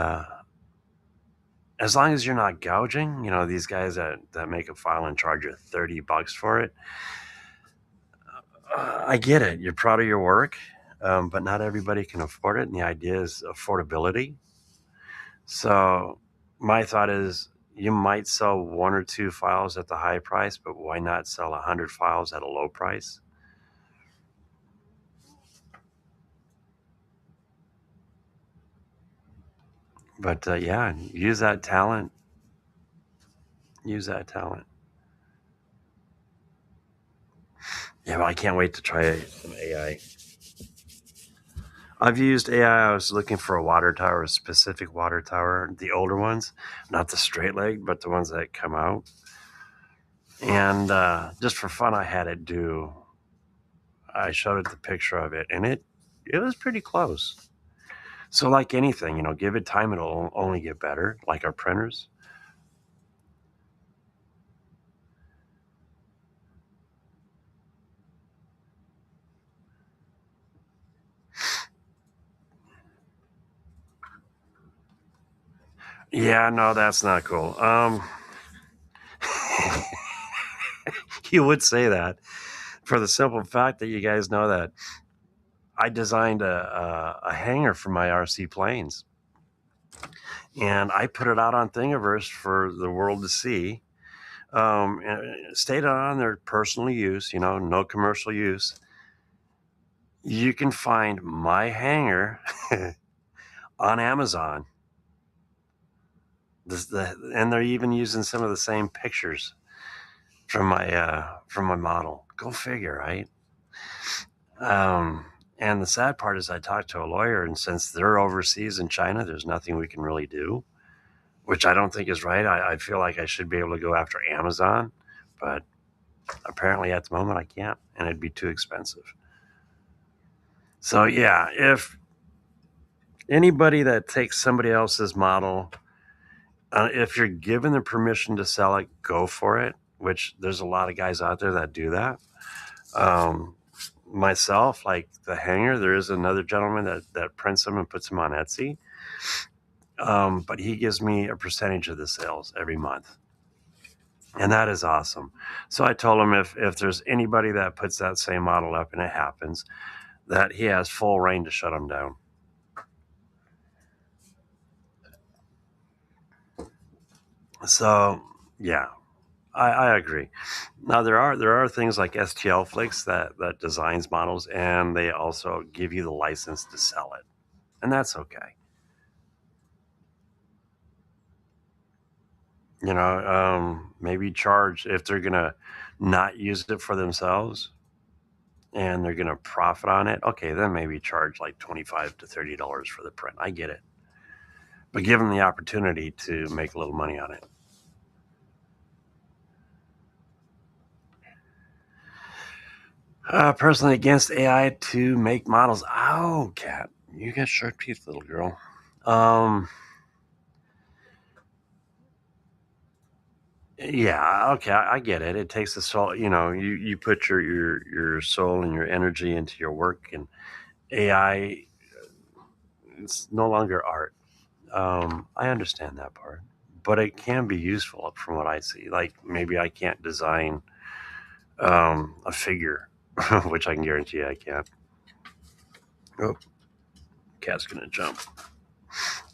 as long as you're not gouging, these guys that make a file and charge you $30 for it, I get it. You're proud of your work, but not everybody can afford it. And the idea is affordability. So my thought is you might sell 1 or 2 files at the high price, but why not sell 100 files at a low price? But yeah, use that talent. Use that talent. Yeah, well, I can't wait to try some AI. I've used AI. I was looking for a water tower, a specific water tower, the older ones, not the straight leg, but the ones that come out. And just for fun, I showed it the picture of it, and it was pretty close. So like anything, give it time, it'll only get better, like our printers. Yeah, no, that's not cool. You would say that for the simple fact that you guys know that I designed a hanger for my RC planes. And I put it out on Thingiverse for the world to see. And stated on their personal use, no commercial use. You can find my hanger on Amazon. And they're even using some of the same pictures from my model. Go figure, right? And the sad part is I talked to a lawyer, and since they're overseas in China, there's nothing we can really do, which I don't think is right. I feel like I should be able to go after Amazon, but apparently at the moment I can't, and it'd be too expensive. So yeah, if anybody that takes somebody else's model, if you're given the permission to sell it, go for it, which there's a lot of guys out there that do that. Myself, like the hanger, there is another gentleman that prints them and puts them on Etsy. But he gives me a percentage of the sales every month. And that is awesome. So I told him if there's anybody that puts that same model up and it happens, that he has full reign to shut them down. So yeah, I agree. Now there are things like STL Flix that designs models, and they also give you the license to sell it, and that's okay. Maybe charge if they're gonna not use it for themselves and they're gonna profit on it. Okay, then maybe charge like $25 to $30 for the print. I get it, but give them the opportunity to make a little money on it. Personally against AI to make models. Oh, cat, you got sharp teeth, little girl. Yeah, okay, I get it. It takes the soul. You put your soul and your energy into your work, and AI, it's no longer art. I understand that part, but it can be useful from what I see. Like maybe I can't design a figure, which I can guarantee I can't. Oh, cat's gonna jump.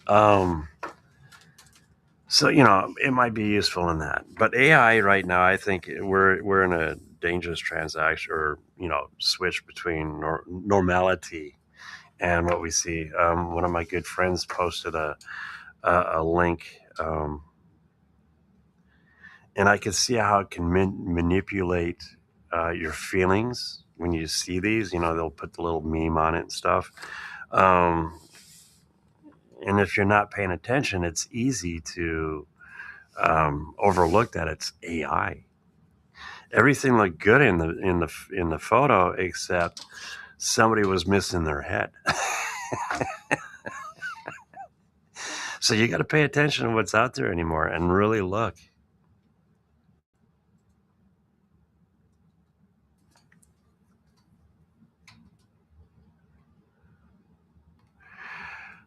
Um, So it might be useful in that. But AI right now, I think we're in a dangerous transaction, or switch between normality and what we see. One of my good friends posted a link, and I could see how it can manipulate your feelings when you see these. They'll put the little meme on it and stuff. Um, and if you're not paying attention, it's easy to overlook that it's AI. Everything looked good in the photo, except somebody was missing their head. So you got to pay attention to what's out there anymore and really look.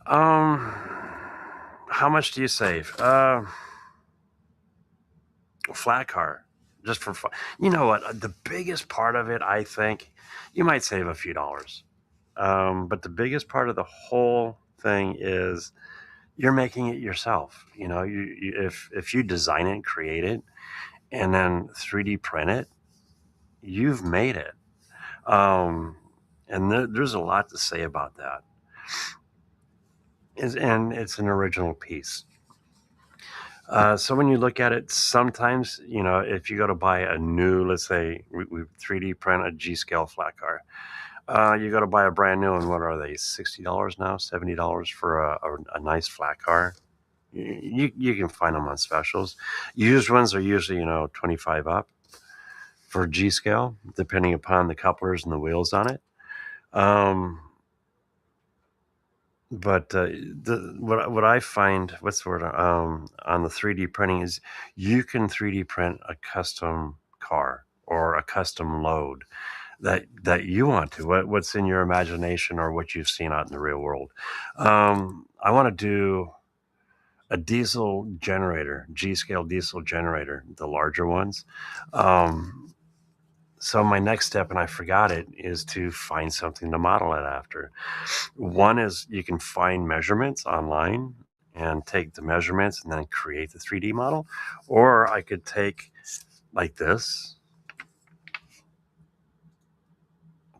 Um, how much do you save? Flat car, just for fun. You know what? The biggest part of it, I think, you might save a few dollars. But the biggest part of the whole thing is you're making it yourself. If you design it and create it, and then 3D print it, you've made it. Um, and there's a lot to say about that. And it's an original piece. So when you look at it, sometimes, if you go to buy a new, let's say we 3D print a G-scale flat car, you go to buy a brand new one. What are they? $60 now, $70 for a nice flat car. You can find them on specials. Used ones are usually 25 up for G-scale, depending upon the couplers and the wheels on it. But what I find, what's the word, on the 3D printing is you can 3D print a custom car or a custom load that you want to, what's in your imagination or what you've seen out in the real world. I want to do a diesel generator, G-scale diesel generator, the larger ones. So my next step, and I forgot it, is to find something to model it after. One is you can find measurements online and take the measurements and then create the 3D model. Or I could take like this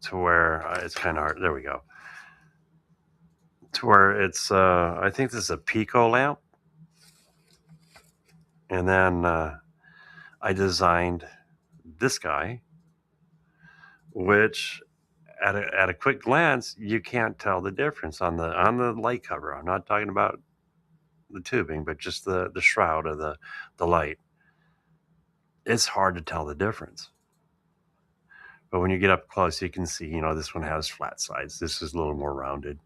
to where it's kind of hard. There we go. To where it's, I think this is a Pico lamp. And then I designed this guy, which at a quick glance, you can't tell the difference on the light cover. I'm not talking about the tubing, but just the shroud of the light. It's hard to tell the difference. But when you get up close, you can see, this one has flat sides. This is a little more rounded.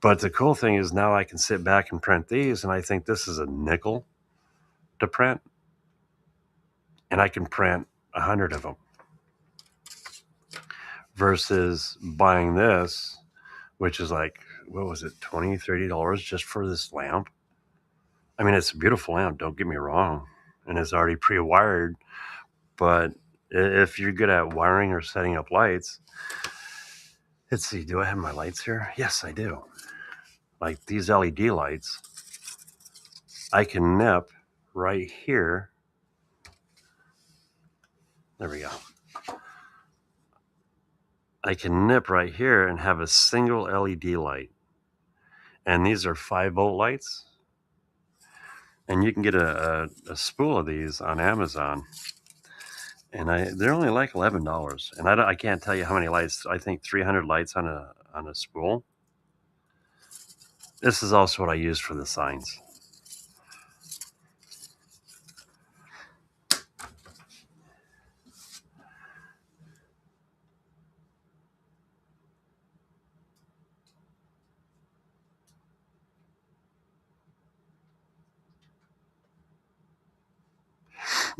But the cool thing is now I can sit back and print these, and I think this is a nickel to print. And I can print 100 of them. Versus buying this, which is like, what was it, $20, $30 just for this lamp? I mean, it's a beautiful lamp, don't get me wrong. And it's already pre-wired. But if you're good at wiring or setting up lights, let's see, do I have my lights here? Yes, I do. Like these LED lights, I can nip right here. There we go. I can nip right here and have a single LED light. And these are 5-volt lights. And you can get a spool of these on Amazon. And they're only like $11. And I can't tell you how many lights. I think 300 lights on a spool. This is also what I use for the signs.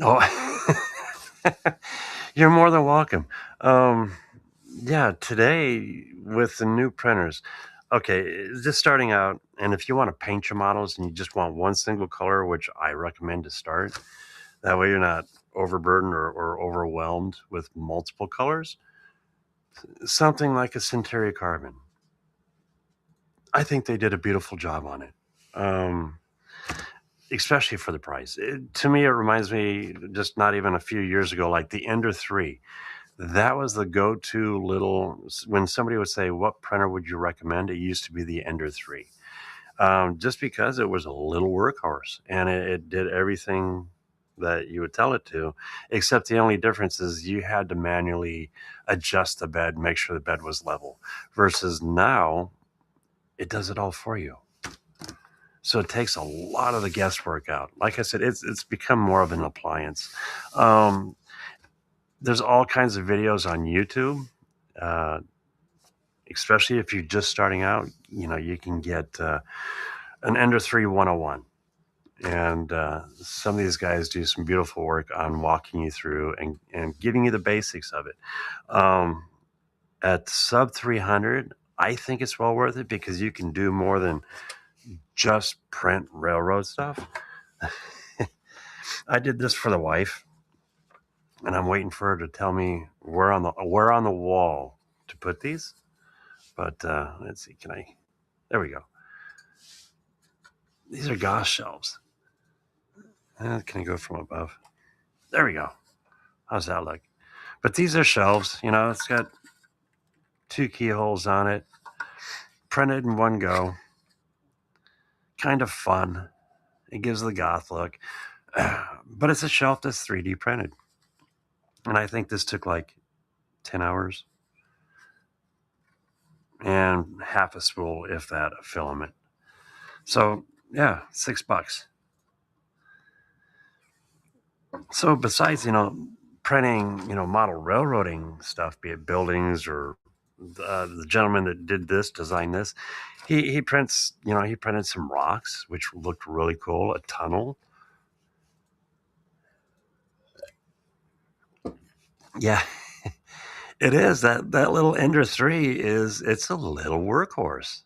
Oh, you're more than welcome. Yeah, today with the new printers, okay, just starting out, and if you want to paint your models and you just want one single color, which I recommend to start, that way you're not overburdened or overwhelmed with multiple colors, something like a Centauri carbon. I think they did a beautiful job on it. especially for the price. To me, it reminds me just not even a few years ago, like the Ender 3. That was the go-to little, when somebody would say, what printer would you recommend? It used to be the Ender 3. Just because it was a little workhorse and it did everything that you would tell it to, except the only difference is you had to manually adjust the bed, make sure the bed was level, versus now it does it all for you. So it takes a lot of the guesswork out. Like I said, it's become more of an appliance. There's all kinds of videos on YouTube, especially if you're just starting out. You can get an Ender 3 101. And some of these guys do some beautiful work on walking you through and giving you the basics of it. At sub 300, I think it's well worth it because you can do more than just print railroad stuff. I did this for the wife, and I'm waiting for her to tell me where on the wall to put these. But let's see, there we go. These are Goss shelves. Can I go from above? There we go. How's that look? But these are shelves. It's got 2 keyholes on it, printed in one go. Kind of fun. It gives the goth look. But it's a shelf that's 3D printed. And I think this took like 10 hours. And half a spool, if that, of filament. So, yeah, $6. So besides, printing, model railroading stuff, be it buildings or the gentleman that designed this, he prints, he printed some rocks, which looked really cool, a tunnel. Yeah, it is. That little Ender 3 it's a little workhorse.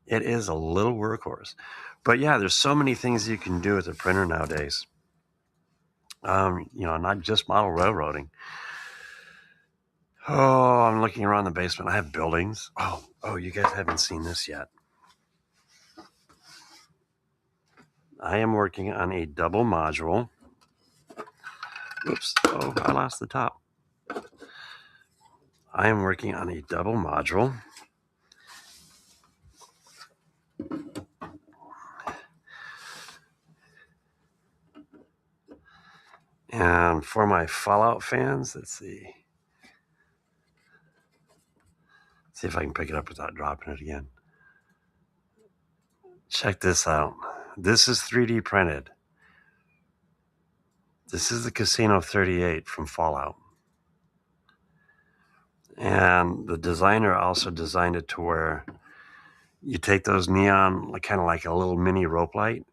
It is a little workhorse. But yeah, there's so many things you can do with a printer nowadays. Not just model railroading. Oh, I'm looking around the basement. I have buildings. Oh, you guys haven't seen this yet. I am working on a double module. Oops. Oh, I lost the top. I am working on a double module. And for my Fallout fans, let's see if I can pick it up without dropping it again. Check this out. This is 3D printed. This is the Casino 38 from Fallout. And the designer also designed it to where you take those neon, kind of like a little mini rope light,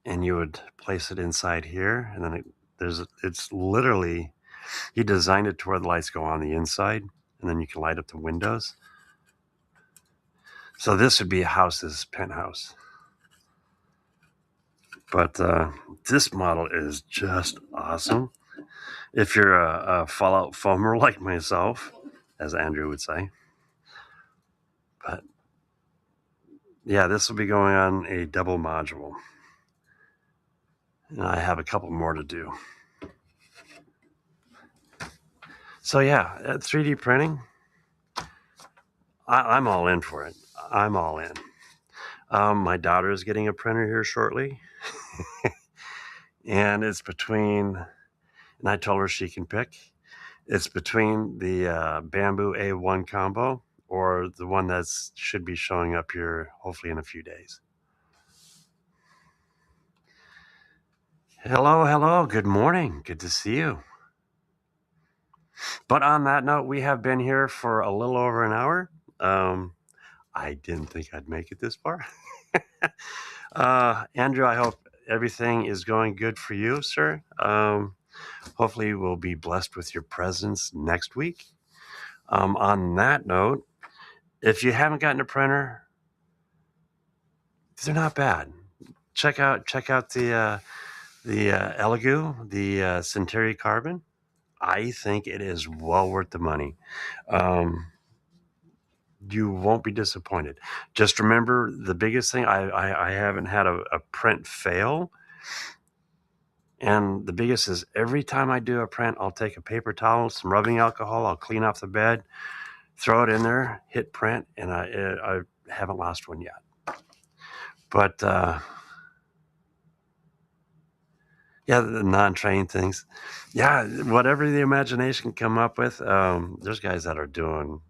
and you would place it inside here, and then it's literally, he designed it to where the lights go on the inside, and then you can light up the windows. So this would be a house's penthouse. But this model is just awesome. If you're a Fallout foamer like myself, as Andrew would say. But yeah, this will be going on a double module. And I have a couple more to do. So yeah, 3D printing, I'm all in for it. I'm all in. My daughter is getting a printer here shortly. And it's between, and I told her she can pick, it's between the Bamboo A1 combo or the one that should be showing up here hopefully in a few days. Hello. Good morning. Good to see you. But on that note, we have been here for a little over an hour. I didn't think I'd make it this far. Andrew, I hope everything is going good for you, sir. Hopefully we'll be blessed with your presence next week. On that note, if you haven't gotten a printer, they're not bad. Check out the ELEGOO, the Centauri Carbon. I think it is well worth the money. You won't be disappointed. Just remember the biggest thing, I haven't had a print fail. And the biggest is every time I do a print, I'll take a paper towel, some rubbing alcohol, I'll clean off the bed, throw it in there, hit print, and I haven't lost one yet. But yeah, the non-trained things. Yeah, whatever the imagination can come up with. There's guys that are doing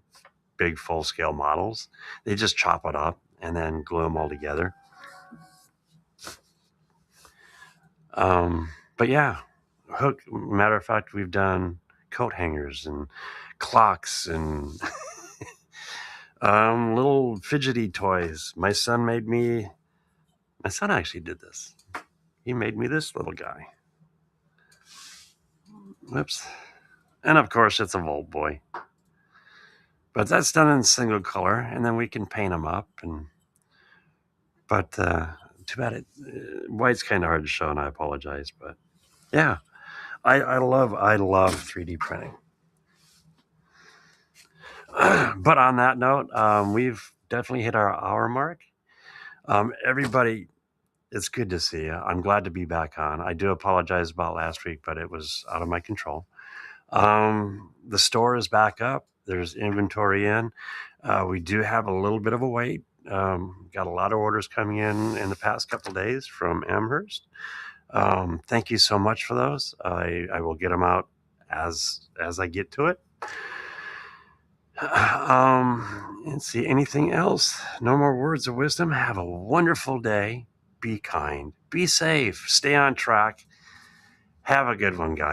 big full-scale models. They just chop it up and then glue them all together. But yeah, matter of fact, we've done coat hangers and clocks and little fidgety toys. My son actually did this. He made me this little guy. Whoops. And of course, it's a Volt Boy. But that's done in single color, and then we can paint them up. But too bad white's kind of hard to show, and I apologize. But yeah, I love 3D printing. But on that note, we've definitely hit our hour mark. Everybody, it's good to see you. I'm glad to be back on. I do apologize about last week, but it was out of my control. The store is back up. There's inventory in. We do have a little bit of a wait. Got a lot of orders coming in the past couple of days from Amherst. Thank you so much for those. I will get them out as I get to it. Let's see, anything else? No more words of wisdom. Have a wonderful day. Be kind. Be safe. Stay on track. Have a good one, guys.